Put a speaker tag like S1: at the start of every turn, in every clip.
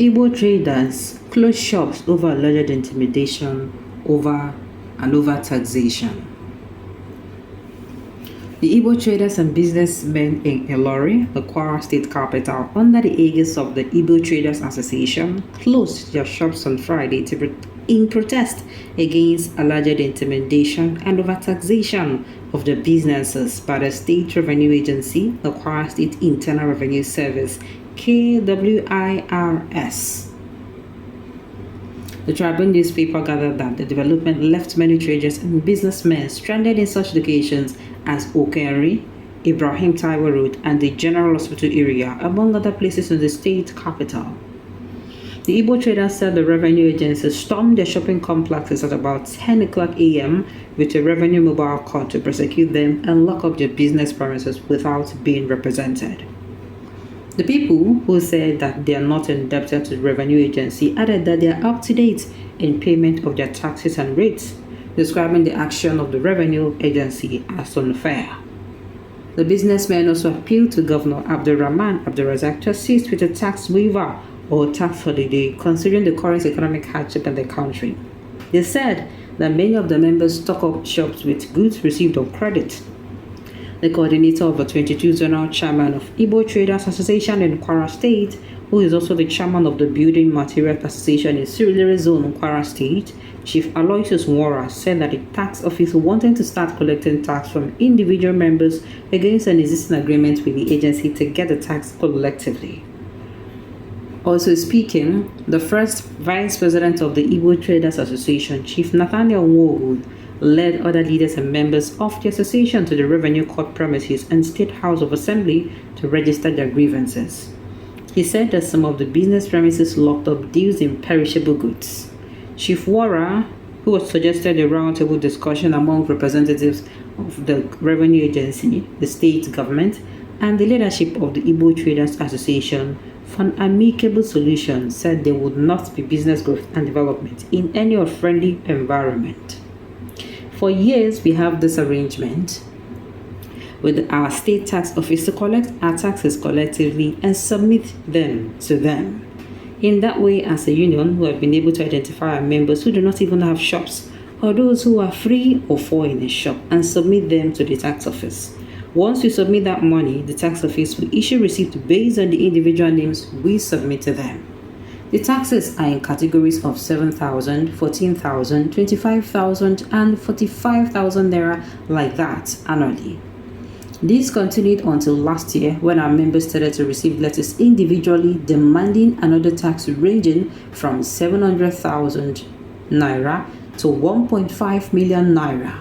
S1: Igbo traders close shops over alleged intimidation over taxation. The Igbo traders and businessmen in Ilori, the Kwara state capital, under the aegis of the Igbo Traders Association, closed their shops on Friday in protest against alleged intimidation and overtaxation of the businesses by the State Revenue Agency, the Kwara State Internal Revenue Service, KWIRS. The Tribune newspaper gathered that the development left many traders and businessmen stranded in such locations as Okenri, Ibrahim Taiwo Road, and the General Hospital area, among other places in the state capital. The Igbo traders said the revenue agency stormed their shopping complexes at about 10 o'clock a.m. with a revenue mobile court to prosecute them and lock up their business premises without being represented. The people, who said that they are not indebted to the revenue agency, added that they are up to date in payment of their taxes and rates, describing the action of the revenue agency as unfair. The businessmen also appealed to Governor Abdulrahman Abdulrazak to assist with a tax waiver or tax holiday, considering the current economic hardship in the country. They said that many of the members stock up shops with goods received on credit. The coordinator of the 22 Zonal Chairman of Igbo Traders Association in Kwara State, who is also the chairman of the Building Materials Association in Surulere Zone in Kwara State, Chief Aloysius Nwora, said that the tax office wanted to start collecting tax from individual members against an existing agreement with the agency to get the tax collectively. Also speaking, the first vice president of the Igbo Traders Association, Chief Nathaniel Nwogu, led other leaders and members of the association to the Revenue Court premises and State House of Assembly to register their grievances. He said that some of the business premises locked up deals in perishable goods. Chief Nwora, who had suggested a roundtable discussion among representatives of the Revenue Agency, the state government, and the leadership of the Igbo Traders Association for an amicable solution, said there would not be business growth and development in any unfriendly environment. For years, we have this arrangement with our state tax office to collect our taxes collectively and submit them to them. In that way, as a union, we have been able to identify our members who do not even have shops, or those who are 3 or 4 in a shop, and submit them to the tax office. Once we submit that money, the tax office will issue receipts based on the individual names we submit to them. The taxes are in categories of 7,000, 14,000, 25,000, and 45,000 naira, like that, annually. This continued until last year, when our members started to receive letters individually demanding another tax ranging from 700,000 naira to 1.5 million naira.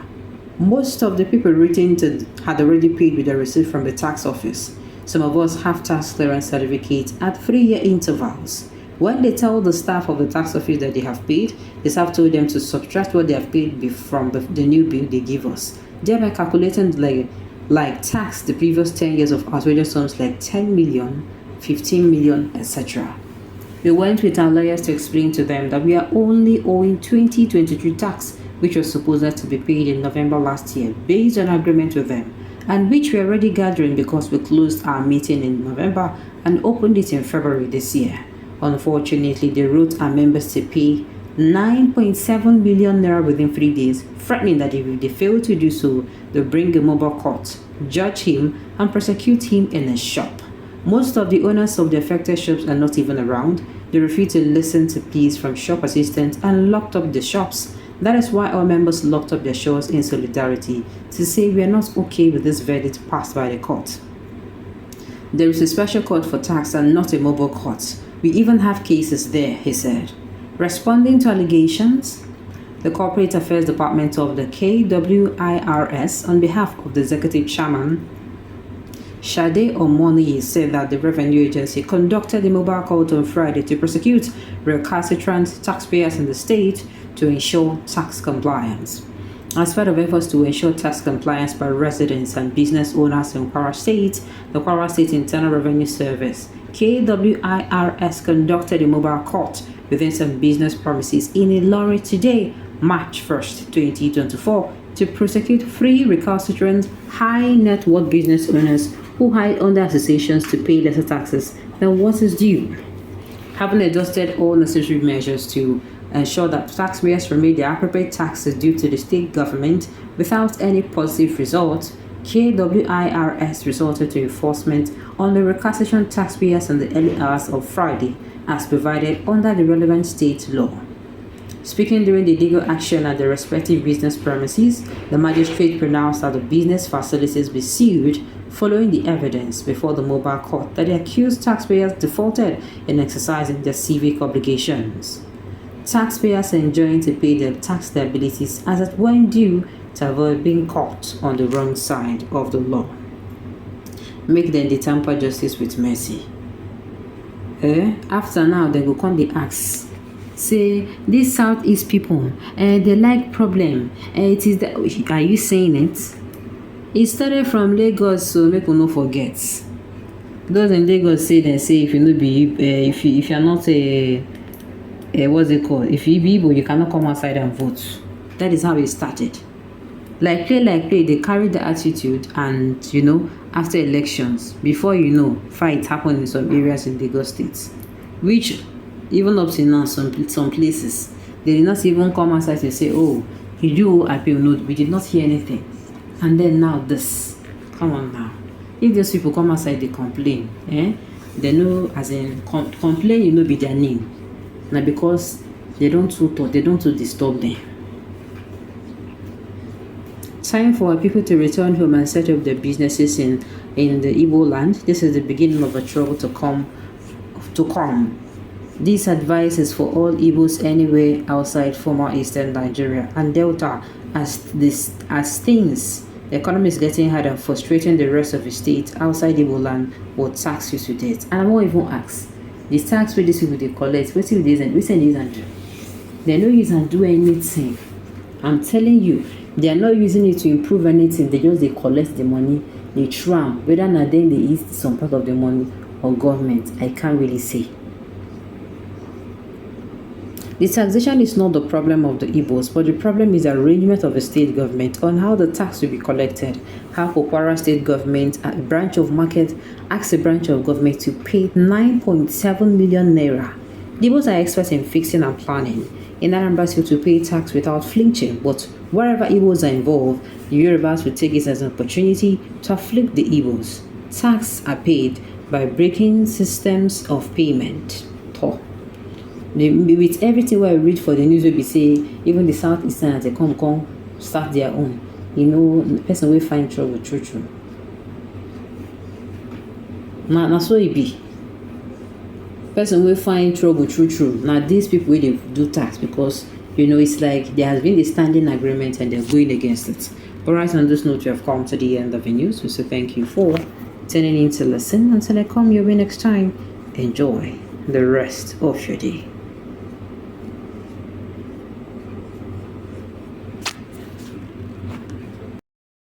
S1: Most of the people written to had already paid with a receipt from the tax office. Some of us have tax clearance certificates at 3-year intervals. When they tell the staff of the tax office that they have paid, the staff told them to subtract what they have paid from the new bill they give us, thereby calculating like tax the previous 10 years of outrageous sums like 10 million, 15 million, etc. We went with our lawyers to explain to them that we are only owing 2023 tax, which was supposed to be paid in November last year, based on agreement with them, and which we are already gathering because we closed our meeting in November and opened it in February this year. Unfortunately, they wrote our members to pay 9.7 million naira within 3 days, threatening that if they fail to do so, they'll bring a mobile court, judge him, and prosecute him in a shop. Most of the owners of the affected shops are not even around. They refused to listen to pleas from shop assistants and locked up the shops. That is why our members locked up their shops in solidarity to say we are not okay with this verdict passed by the court. There is a special court for tax and not a mobile court. We even have cases there, he said. Responding to allegations, the Corporate Affairs Department of the KWIRS, on behalf of the Executive Chairman, Shade Omoni, said that the Revenue Agency conducted a mobile court on Friday to prosecute recalcitrant taxpayers in the state to ensure tax compliance. As part of efforts to ensure tax compliance by residents and business owners in Kwara State, the Kwara State Internal Revenue Service, KWIRS, conducted a mobile court within some business premises in Ilori today, March 1st, 2024, to prosecute 3 recalcitrant high net worth business owners who hide under associations to pay lesser taxes than what is due. having exhausted all necessary measures to ensure that taxpayers remit the appropriate taxes due to the state government without any positive result, KWIRS resorted to enforcement on the requisition taxpayers in the early hours of Friday as provided under the relevant state law. Speaking during the legal action at the respective business premises, the magistrate pronounced that the business facilities be sealed following the evidence before the mobile court that the accused taxpayers defaulted in exercising their civic obligations. Taxpayers are enjoined to pay their tax liabilities as at when due to avoid being caught on the wrong side of the law. Make them the tamper justice with mercy. After now, they go come the ask. Say these Southeast people, they like problem. It is that are you saying it? It started from Lagos, so make we no forget. Those in Lagos say if you no be if you are not what's it called? If you be Igbo, you cannot come outside and vote. That is how it started. Like play, they carry the attitude, and after elections, before you know, fight happened in some areas in Lagos State, which even up to now, some places, they did not even come outside and say, oh, you appeal, no, we did not hear anything. And then now this, come on now. If those people come outside, they complain, they know, as in, complain, be their name. Now because they don't too disturb them. Time for people to return home and set up their businesses in the Igbo land. This is the beginning of a trouble to come. This advice is for all Igbos anywhere outside former Eastern Nigeria and Delta, as things, the economy is getting hard and frustrating the rest of the state outside Igbo land will tax you to death. And I won't even ask. The tax where these people they collect, what do? They no use and do anything. I'm telling you, they are not using it to improve anything. They collect the money, they tram. Whether or not then they eat some part of the money or government, I can't really say. The taxation is not the problem of the Igbos, but the problem is the arrangement of the state government on how the tax will be collected. How Kwara state government, a branch of market, asks a branch of government to pay 9.7 million naira. The Igbos are experts in fixing and planning. In Anambra to pay tax without flinching, but wherever Igbos are involved, the Yorubas will take it as an opportunity to afflict the Igbos. Tax are paid by breaking systems of payment. With everything where I read for the news, we say even the Southeastern they come start their own. The person will find trouble true. Now so it be. Person will find trouble true. Now these people will do tax because it's like there has been a standing agreement and they're going against it. Alright, on this note, you have come to the end of the news. So thank you for tuning in to listen. Until I come your way next time, enjoy the rest of your day.